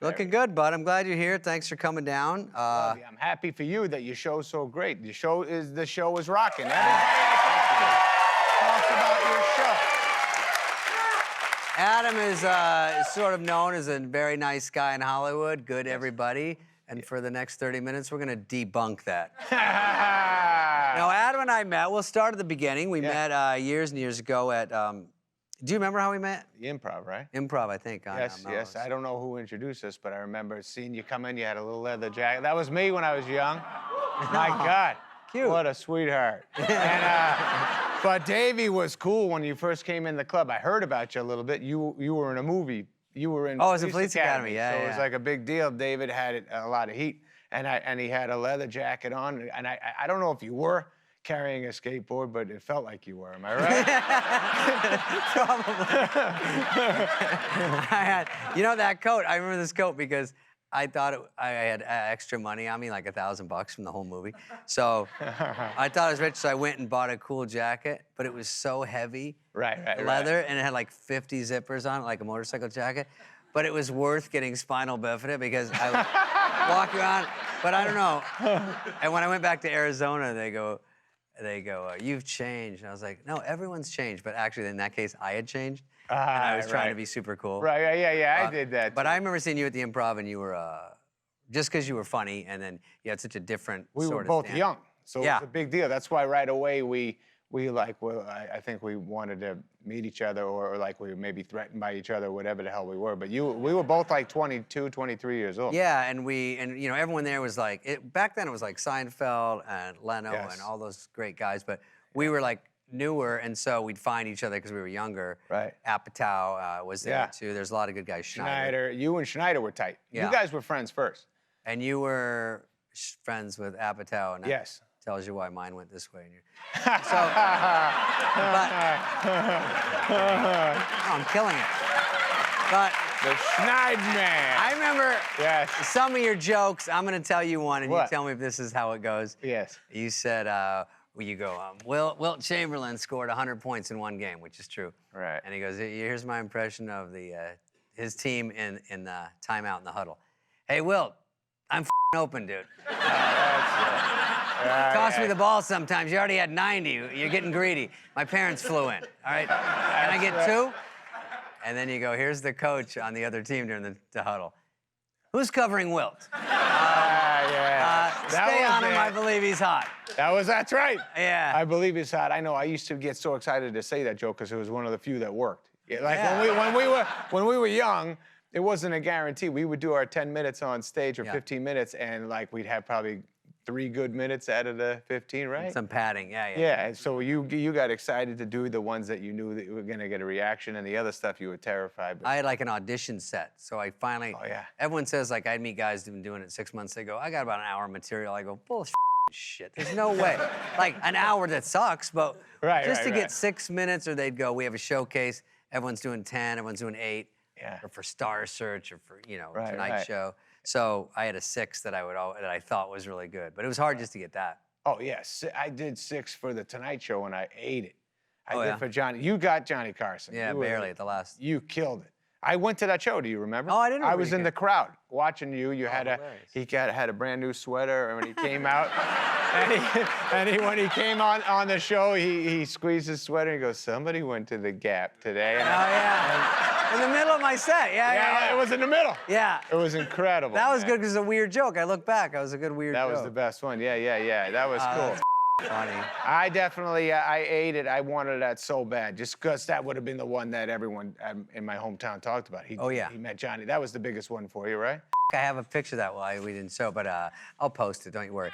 Looking good, bud. I'm glad you're here. Thanks for coming down. Love you. I'm happy for you that your show's so great. The show is rocking. Everybody talks about your show. Adam is sort of known as a very nice guy in Hollywood, good everybody. And for the next 30 minutes, we're going to debunk that. Now, Adam and I met. We'll start at the beginning. We met years and years ago at, do you remember how we met? The Improv, right? Improv, I think. Yes. I don't know who introduced us, but I remember seeing you come in. You had a little leather jacket. That was me when I was young. My God. Cute. What a sweetheart. But Davey was cool when you first came in the club. I heard about you a little bit. You were in a movie. You were in it was Police Academy. So it was like a big deal. David had a lot of heat, and he had a leather jacket on. And I don't know if you were carrying a skateboard, but it felt like you were. Am I right? You know that coat? I remember this coat because I thought I had extra money on me, like $1,000 from the whole movie. So I thought I was rich, so I went and bought a cool jacket, but it was so heavy. Leather, and it had like 50 zippers on it, like a motorcycle jacket. But it was worth getting spinal bifida because I would walk around, but I don't know. And when I went back to Arizona, they go, you've changed. And I was like, no, everyone's changed. But actually, in that case, I had changed. And I was trying to be super cool. Yeah, I did that. But I remember seeing you at the Improv, and you were, just because you were funny, and then you had such a different We were both young, so it's a big deal. That's why right away I think we wanted to meet each other, or like we were maybe threatened by each other, whatever the hell we were. But we were both like 22, 23 years old. Yeah, and you know, everyone there was like, back then it was like Seinfeld and Leno and all those great guys, but we were like newer, and so we'd find each other because we were younger. Right. Apatow was there too. There's a lot of good guys. Schneider. You and Schneider were tight. Yeah. You guys were friends first. And you were friends with Apatow. And yes. Tells you why mine went this way. I'm killing it. But the Schneidman. I remember some of your jokes. I'm going to tell you one, and you tell me if this is how it goes. Yes. You said, you go, Wilt Chamberlain scored 100 points in one game, which is true. Right. And he goes, here's my impression of his team in the timeout in the huddle. Hey, Wilt, I'm open, dude. Toss me the ball sometimes. You already had 90. You're getting greedy. My parents flew in. All right? Can I get 2? And then you go, here's the coach on the other team during the huddle. Who's covering Wilt? Stay on him. I believe he's hot. That's right. Yeah. I believe he's hot. I know. I used to get so excited to say that joke because it was one of the few that worked. When we were young, it wasn't a guarantee. We would do our 10 minutes on stage or 15 minutes, and like we'd have probably 3 good minutes out of the 15, right? And some padding, Yeah, and so you got excited to do the ones that you knew that you were gonna get a reaction, and the other stuff you were terrified. I had like an audition set, so I finally. Oh yeah. Everyone says like I'd meet guys who've been doing it 6 months. They go, I got about an hour of material. I go, bullshit. There's no way. Like an hour that sucks, but just to get 6 minutes, or they'd go, we have a showcase. Everyone's doing 10. Everyone's doing 8. Yeah. Or for Star Search, or for Tonight Show. So I had a 6 that I thought was really good, but it was hard just to get that. Oh yes, I did 6 for the Tonight Show, and I ate it. I did for Johnny. You got Johnny Carson. Yeah, barely at the last. You killed it. I went to that show. Do you remember? Oh, I didn't. I was in the crowd watching you. You had he had a brand new sweater, and when he came out, when he came on the show, he squeezed his sweater and he goes, "Somebody went to the Gap today." In the middle of my set, It was in the middle. Yeah. It was incredible. That was good because it's a weird joke. I look back, that was a good weird joke. That was the best one. Yeah. That was cool. Funny. I definitely, I ate it. I wanted that so bad, just because that would have been the one that everyone in my hometown talked about. He met Johnny. That was the biggest one for you, right? I have a picture of that we didn't show, but I'll post it. Don't you worry.